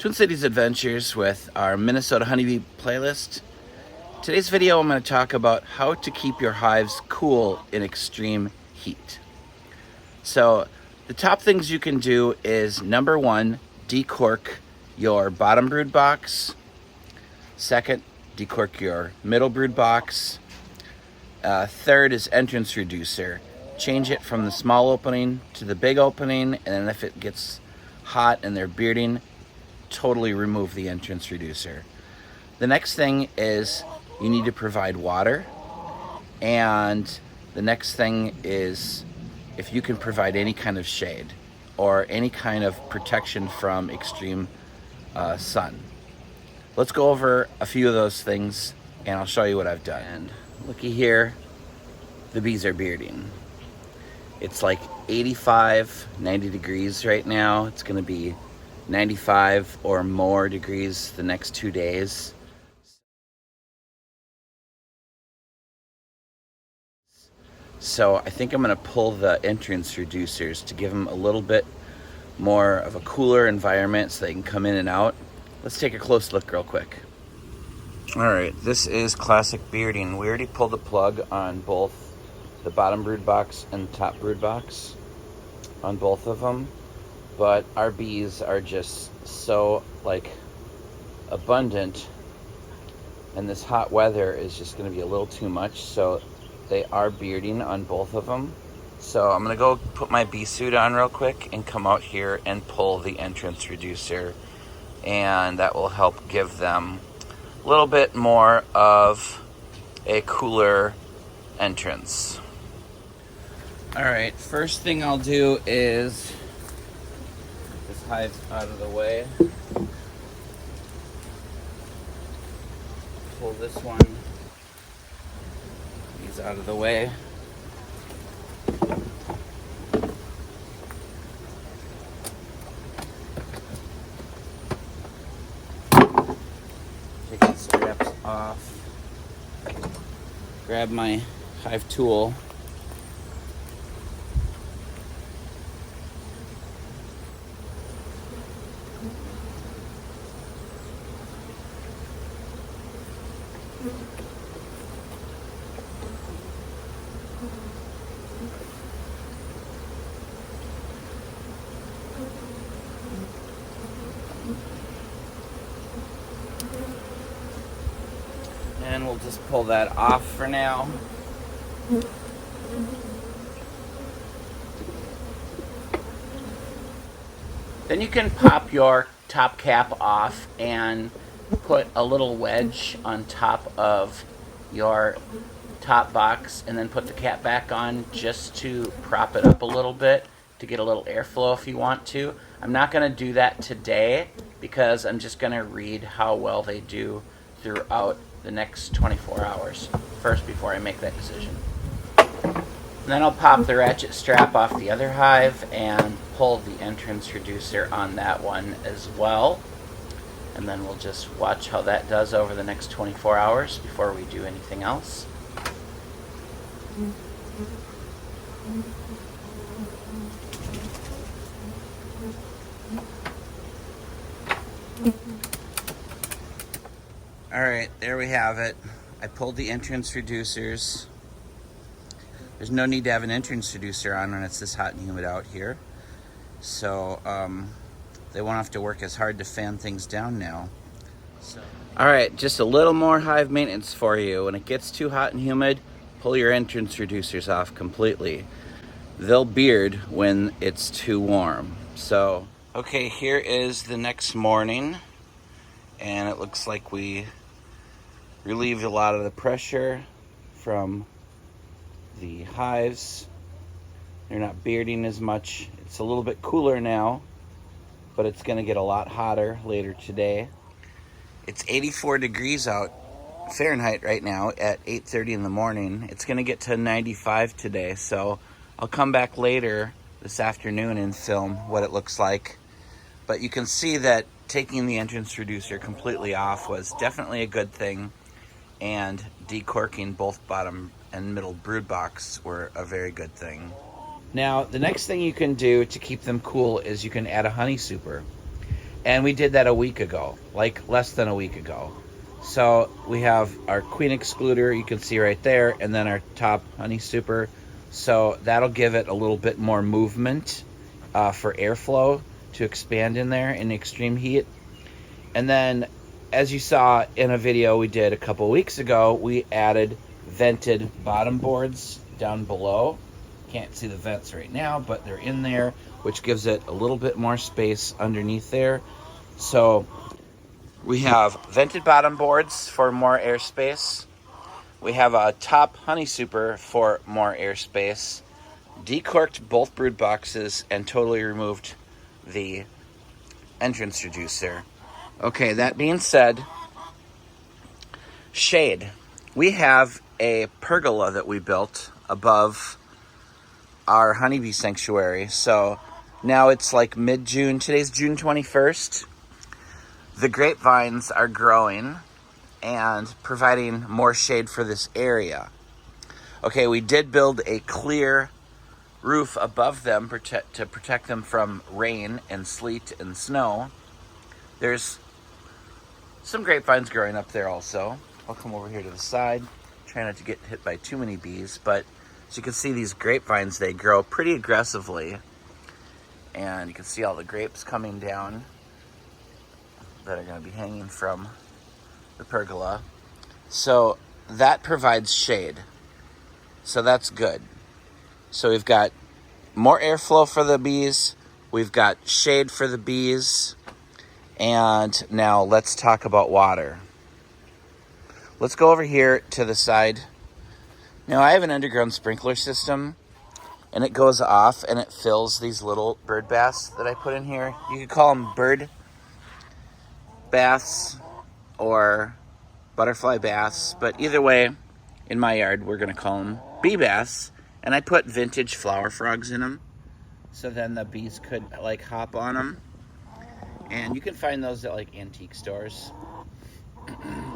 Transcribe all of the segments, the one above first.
Twin Cities Adventures with our Minnesota honeybee playlist. Today's video I'm going to talk about how to keep your hives cool in extreme heat. So the top things you can do is number one, decork your bottom brood box. Second, decork your middle brood box. Third is entrance reducer. Change it from the small opening to the big opening, and then if it gets hot and they're bearding, totally remove the entrance reducer. The next thing is you need to provide water, and the next thing is if you can provide any kind of shade or any kind of protection from extreme sun. Let's go over a few of those things and I'll show you what I've done. And looky here, the bees are bearding. It's like 85, 90 degrees right now. It's gonna be 95 or more degrees the next 2 days. So I think I'm gonna pull the entrance reducers to give them a little bit more of a cooler environment so they can come in and out. Let's take a close look real quick. All right, this is classic bearding. We already pulled the plug on both the bottom brood box and top brood box on both of them, but our bees are just so abundant, and this hot weather is just going to be a little too much, so they are bearding on both of them. So I'm going to go put my bee suit on real quick and come out here and pull the entrance reducer, and that will help give them a little bit more of a cooler entrance. All right, first thing I'll do is get this hive out of the way. Pull this one. He's out of the way. Take the straps off. Grab my hive tool. And we'll just pull that off for now. Then you can pop your top cap off and put a little wedge on top of your top box and then put the cap back on just to prop it up a little bit to get a little airflow if you want to. I'm not going to do that today because I'm just going to read how well they do throughout the next 24 hours first before I make that decision. And then I'll pop the ratchet strap off the other hive and pull the entrance reducer on that one as well. And then we'll just watch how that does over the next 24 hours before we do anything else. All right, there we have it. I pulled the entrance reducers. There's no need to have an entrance reducer on when it's this hot and humid out here. So they won't have to work as hard to fan things down now. All right, just a little more hive maintenance for you. When it gets too hot and humid, pull your entrance reducers off completely. They'll beard when it's too warm. So, okay, here is the next morning, and it looks like we relieved a lot of the pressure from the hives. They're not bearding as much. It's a little bit cooler now, but it's gonna get a lot hotter later today. It's 84 degrees out Fahrenheit right now at 8:30 in the morning. It's gonna get to 95 today, so I'll come back later this afternoon and film what it looks like. But you can see that taking the entrance reducer completely off was definitely a good thing, and decorking both bottom and middle brood box were a very good thing. Now, the next thing you can do to keep them cool is you can add a honey super. And we did that a week ago, like less than a week ago. So we have our queen excluder, you can see right there, and then our top honey super. So that'll give it a little bit more movement for airflow to expand in there in extreme heat. And then, as you saw in a video we did a couple weeks ago, we added vented bottom boards down below. Can't see the vents right now, but they're in there, which gives it a little bit more space underneath there. So we have vented bottom boards for more airspace. We have a top honey super for more airspace. Decorked both brood boxes and totally removed the entrance reducer. Okay, that being said, shade. We have a pergola that we built above our honeybee sanctuary. So now it's like mid-June. Today's June 21st. The grapevines are growing and providing more shade for this area. Okay, we did build a clear roof above them to protect them from rain and sleet and snow. There's some grapevines growing up there also. I'll come over here to the side. Try not to get hit by too many bees, but as you can see, these grapevines, they grow pretty aggressively. And you can see all the grapes coming down that are going to be hanging from the pergola. So that provides shade. So that's good. So we've got more airflow for the bees. We've got shade for the bees. And now let's talk about water. Let's go over here to the side. Now I have an underground sprinkler system, and it goes off and it fills these little bird baths that I put in here. You could call them bird baths or butterfly baths, but either way, in my yard, we're gonna call them bee baths. And I put vintage flower frogs in them, so then the bees could like hop on them. And you can find those at like antique stores,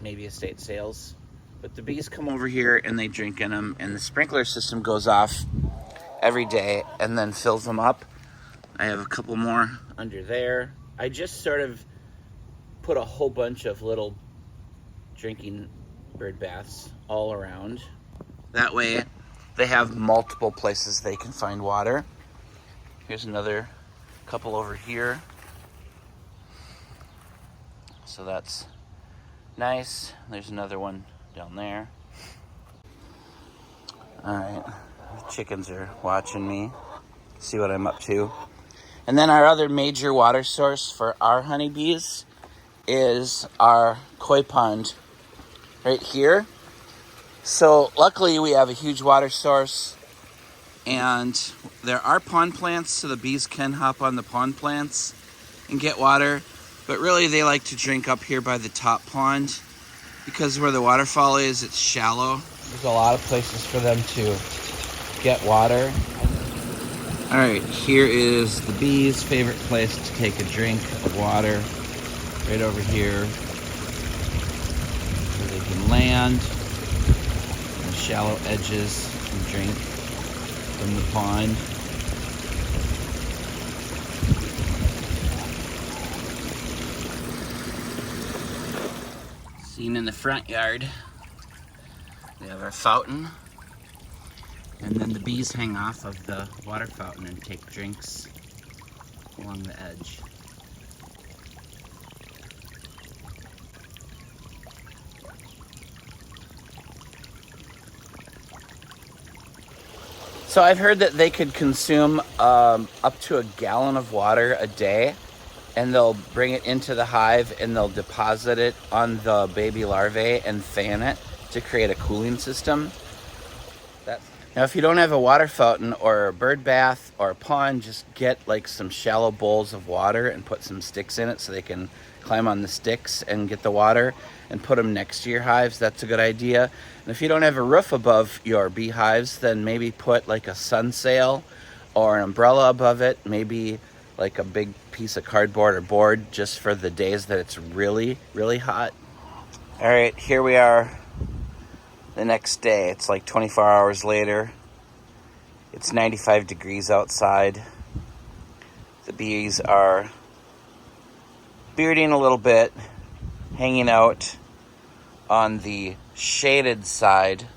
maybe estate sales. But the bees come over here and they drink in them, and the sprinkler system goes off every day and then fills them up. I have a couple more under there. I just sort of put a whole bunch of little drinking bird baths all around. That way they have multiple places they can find water. Here's another couple over here. So that's nice. There's another one down there. All right, the chickens are watching me, see what I'm up to. And then our other major water source for our honeybees is our koi pond right here. So luckily we have a huge water source, and there are pond plants, so the bees can hop on the pond plants and get water. But really they like to drink up here by the top pond, because where the waterfall is, it's shallow. There's a lot of places for them to get water. All right, here is the bees' favorite place to take a drink of water. Right over here, where they can land on the shallow edges and drink from the pond. Seen in the front yard, we have our fountain, and then the bees hang off of the water fountain and take drinks along the edge. So I've heard that they could consume up to a gallon of water a day, and they'll bring it into the hive and they'll deposit it on the baby larvae and fan it to create a cooling system. Now, if you don't have a water fountain or a bird bath or a pond, just get like some shallow bowls of water and put some sticks in it so they can climb on the sticks and get the water, and put them next to your hives. That's a good idea. And if you don't have a roof above your beehives, then maybe put like a sun sail or an umbrella above it, maybe like a big piece of cardboard or board, just for the days that it's really, really hot. All right, here we are the next day. It's like 24 hours later. It's 95 degrees outside. The bees are bearding a little bit, hanging out on the shaded side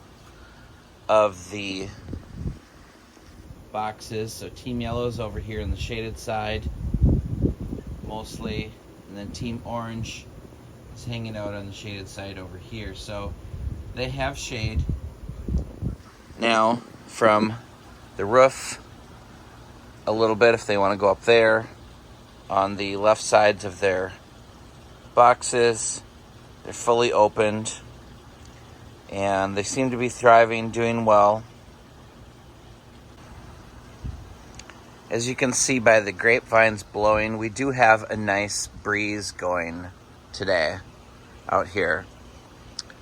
of the boxes. So Team Yellow's over here on the shaded side mostly, and then Team Orange is hanging out on the shaded side over here. So they have shade. Now from the roof a little bit if they want to go up there. On the left sides of their boxes, they're fully opened and they seem to be thriving, doing well. As you can see by the grapevines blowing, we do have a nice breeze going today out here.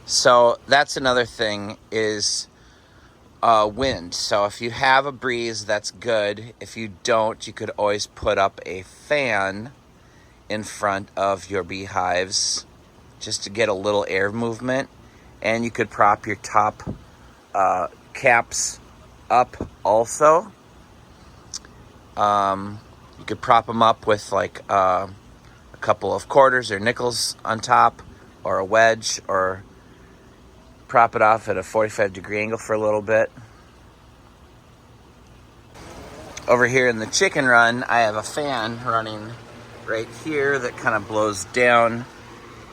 So that's another thing is wind. So if you have a breeze, that's good. If you don't, you could always put up a fan in front of your beehives just to get a little air movement. And you could prop your top caps up also. You could prop them up with like a couple of quarters or nickels on top, or a wedge, or prop it off at a 45-degree angle for a little bit. Over here in the chicken run, I have a fan running right here that kind of blows down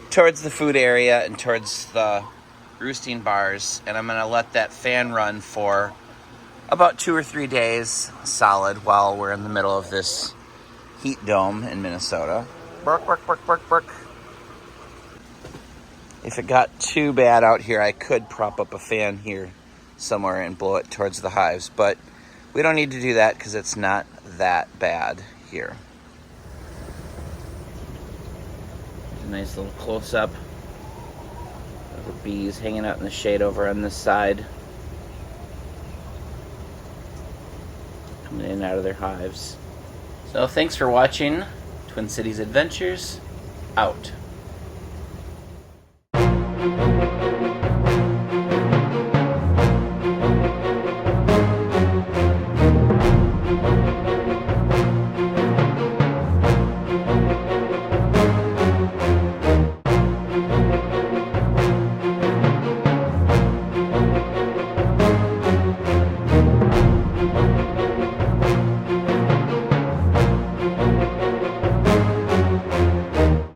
towards the food area and towards the roosting bars, and I'm going to let that fan run for about 2 or 3 days solid while we're in the middle of this heat dome in Minnesota. Bark, bark, bark, bark, bark. If it got too bad out here, I could prop up a fan here somewhere and blow it towards the hives, but we don't need to do that because it's not that bad here. A nice little close-up of the bees hanging out in the shade over on this side, coming in and out of their hives. So thanks for watching Twin Cities Adventures. Out.